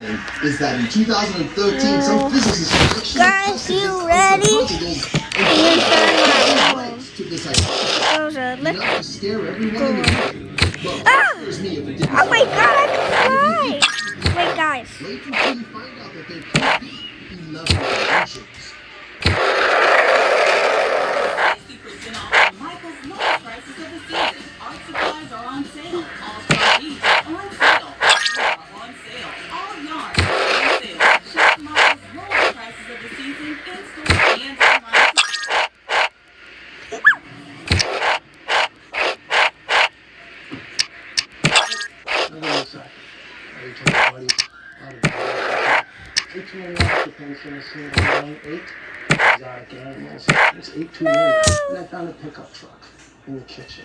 is that in 2013, some physicists actually Guys, you ready? to this idea. Enough to scare everyone in the room. Well, there's me if it didn't. Oh my god, I can fly! Wait, guys. Wait until you find out that there could be 11 dimensions. 60% off Michael's lowest prices of the season. Art supplies are on sale. All-star beads are on sale. Are on sale. All yarns are on sale. Shop Michael's lowest prices of the season in store and online. Exotic animals. It's 8 and I found a pickup truck in the kitchen.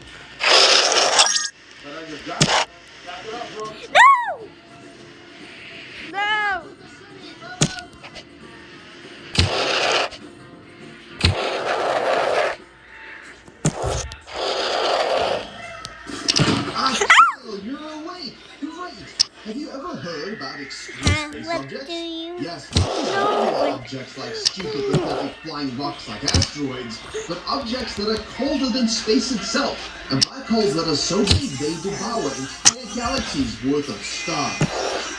But I just got it. Back it up, bro. No! No! You're awake. Great. Have you ever heard about extreme space What objects? do you Yes, not just regular objects like stupid pathetic flying rocks like asteroids, but objects that are colder than space itself, and black holes that are so big they devour entire galaxies worth of stars.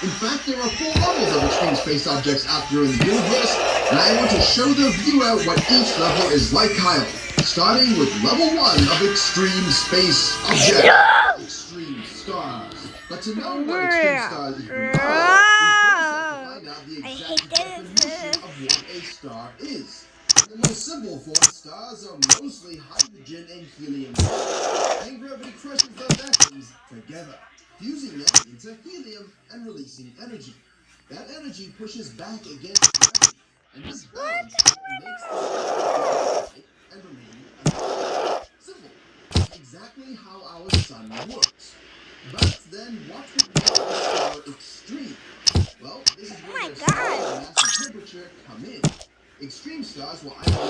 In fact, there are 4 levels of extreme space objects out there in the universe, and I want to show the viewer what each level is like, Kyle. Starting with level 1 of extreme space objects. Extreme stars. But to know what extreme stars even are, we first have to find out the exact definition of what a star is. In the most simple form, stars are mostly hydrogen and helium. And gravity crushes those atoms together, fusing them into helium and releasing energy. That energy pushes back against gravity, and this balance makes the star and remain simple. Exactly how our sun works. But then what would make a star extreme? Well, this is where their size, mass, and temperature come in. Extreme stars will either be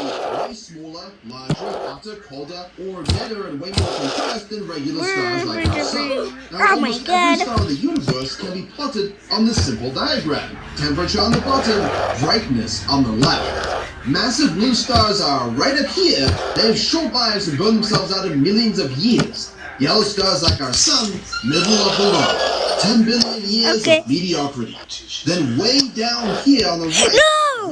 way smaller, larger, hotter, colder, or deader and way more compressed than regular stars like our sun. Now, almost every star in the universe can be plotted on this simple diagram. Temperature on the bottom, brightness on the left. Massive blue stars are right up here. They have short lives and burn themselves out in millions of years. Yellow stars like our sun, middle of the road. 10 billion years of mediocrity. Then way down here on the right,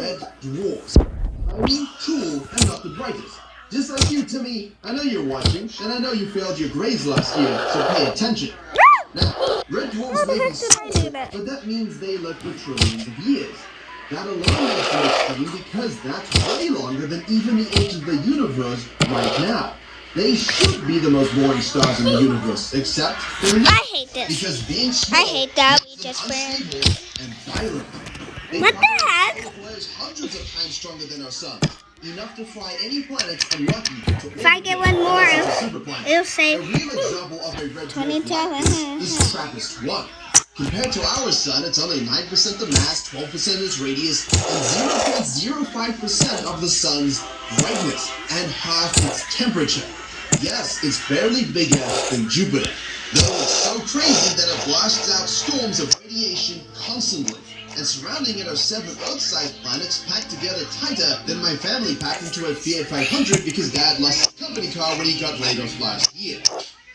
red dwarfs. Tiny, cool, and not the brightest. Just like you, Timmy. I know you're watching, and I know you failed your grades last year, so pay attention. Now, red dwarfs may be small, but that means they lived for trillions of years. That alone makes them extreme because that's way longer than even the age of the universe right now. They should be the most boring stars in the universe, except they're not. I hate this. Because being small I hate that we makes just them ran. unstable and violent. They What the fly heck? players hundreds of times stronger than our sun. Enough to fly any planet and lucky to If I get one more, it'll say a real example of a red 22. dwarf is TRAPPIST-1. Compared to our sun, it's only 9% the mass, 12% its radius, and 0.05% of the sun's brightness, and half its temperature. Yes, it's barely bigger than Jupiter, though it's so crazy that it blasts out storms of radiation constantly. And surrounding it are 7 Earth-sized planets packed together tighter than my family packed into a Fiat 500 because Dad lost his company car when he got laid off last year.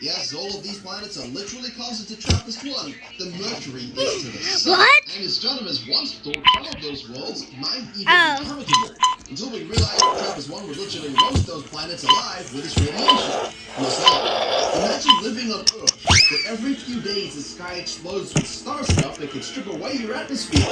Yes, all of these planets are literally closer to TRAPPIST-1 than Mercury is to the Sun. What? And astronomers once thought some of those worlds might even be habitable, until we realized that TRAPPIST-1 would literally roast those planets alive with its radiation. Imagine living on Earth, where every few days the sky explodes with star stuff that could strip away your atmosphere.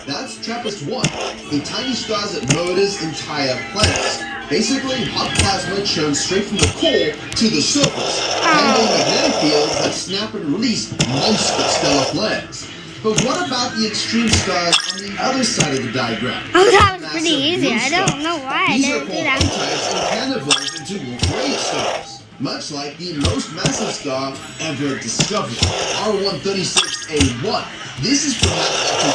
That's TRAPPIST-1, a tiny star that murders entire planets. Basically, hot plasma churned straight from the core to the surface, creating magnetic fields that snap and release monster stellar flares. But what about the extreme stars on the other side of the diagram? Oh, that was Massive pretty easy. blue I don't stars. know why I These are didn't do called that. P-types and can evolve into Wolf-Rayet stars, much like the most massive star ever discovered, R136A1. This is perhaps up to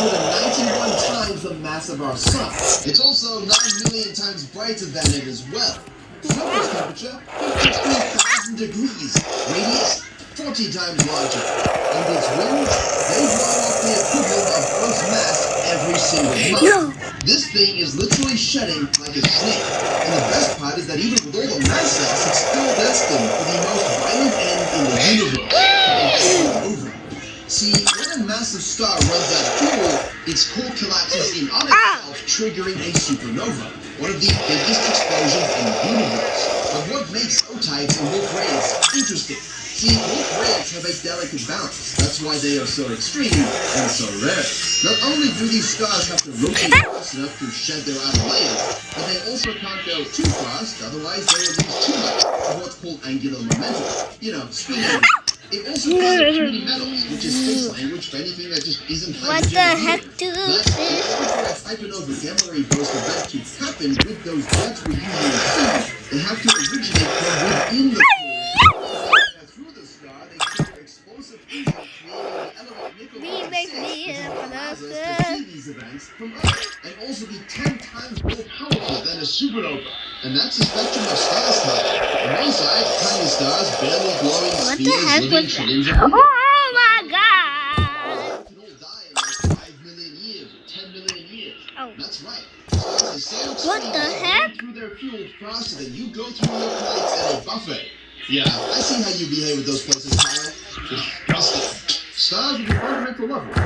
291 times the mass of our sun. It's also 9 million times brighter than it as well. Surface temperature, 53,000 degrees. Radius, 40 times larger. And its winds, they blow off the equivalent of of No. This thing is literally shedding like a snake. And the best part is that even with all the mass cells, it's still destined for the most violent end in the universe. See, when a massive star runs out of fuel, its core collapses in on itself, triggering a supernova, one of the biggest explosions in the universe. But what makes O-types and Wolf rays interesting? See, Wolf rays have a delicate balance. That's why they are so extreme and so rare. Not only do these stars have to rotate fast enough to shed their outer layers, but they also can't go too fast, otherwise they will lose too much of what's called angular momentum. You know, spin energy. It also has too many metals, which is space language for anything that just isn't What hydrogen. the heck do But in this? order for a hypernova gamma ray burst event to happen with those jets we usually see, they have to originate from within the core. And through the star, they trigger explosive fusion, creating the element nickel Remake me allows us to another. see these events from Earth, and also be 10 times more powerful than a supernova. And that's a spectrum of stars type. On one side, tiny stars, barely glowing What the spheres, heck living was trillions that? of years. Oh my god! Can all die in like 5 million years or 10 million years. Oh. That's right. Stars are so What extreme the they heck? burn through their fuel faster than you go through your plates at a buffet. Yeah, I see how you behave with those places, Kyle. Disgusting. Stars are the fundamental level of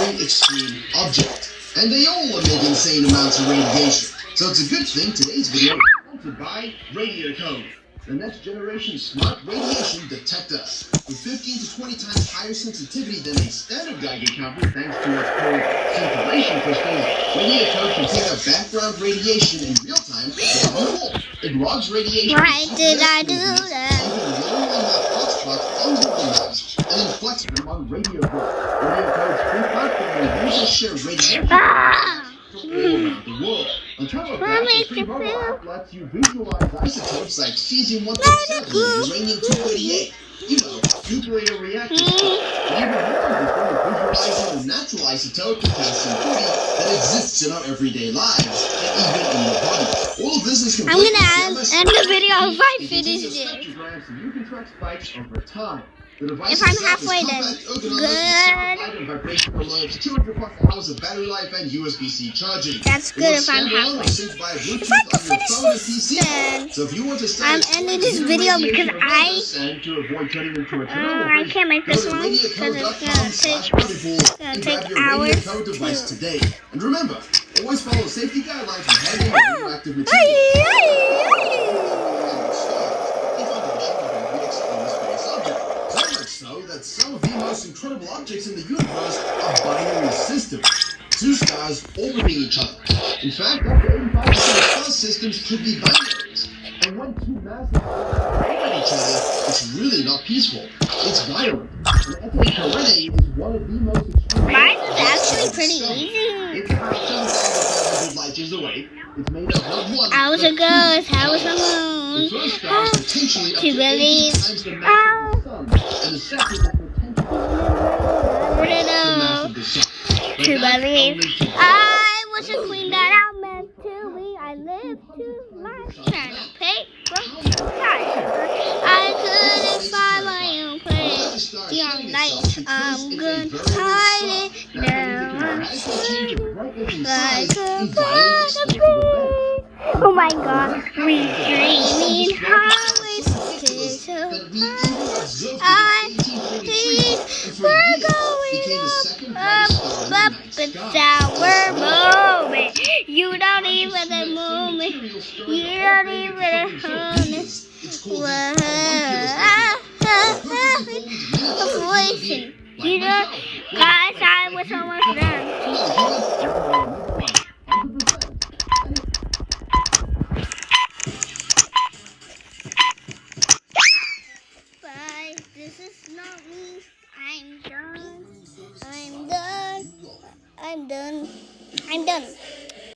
every extreme object. And they all emit insane amounts of radiation. So it's a good thing today's video is sponsored by Radiocode, the next generation smart radiation detector. With 15 to 20 times higher sensitivity than a standard Geiger counter thanks to what's called scintillation crystals, Radiocode can pick up background radiation in real time without a wall. It logs radiation. Why did I do that? Even literally have hotspots under the maps and then flex them on Radiocode. Radiocode's free platform will users share radiation Ah! all around the world. On top of that, the free mobile app lets you visualize isotopes like cesium-137 and uranium-238. You know, nuclear reactors. And even more important is visualizing a natural isotope, potassium-40, that exists in our everyday lives and even in your body. All of this is I'm completely gonna end the video if I It finish contains a it. spectrogram so you can track spikes over time. The device If I'm itself is halfway compact, then. ergonomic, with Good. sound, light, and vibration alerts, 200 plus hours of battery life, and USB-C charging. That's It good works if I'm standalone or halfway. synced via Bluetooth If I could on your finish phone and this, PC. then So if you want to start I'm exploring ending this the video radiation because around us and to avoid turning into a I Chernobyl, can't make go this to one because it's gonna radiocode.com/wonderful gonna and take grab your hours Radiocode device to- today. And remember, always follow safety guidelines when handling radioactive materials. So much so that some of the most incredible objects in the universe are binary systems. Two stars orbiting each other. In fact, up to 85% of star systems could be binaries. And when two massive stars orbit each other, it's really not peaceful. It's violent. And Ethel is one of the most extreme. Mine is actually pretty easy. It's about 7,500 light years away. It's made of not one, Hours but ago, two hours stars. alone. The first star is potentially up To to 18 believe. times the mass of the sun, and the second is potentially the mass of the sun. But To that's believe. only to I was a queen that I meant to be. I lived to life, trying to pay from I couldn't find my own place. Young night, I'm good. Hide it down. I could find a place. Oh my god, we dreaming highways to so I think we're going up it's our moment. You don't even the moment. You don't even own it. Voicing. You know, guys, I was almost done.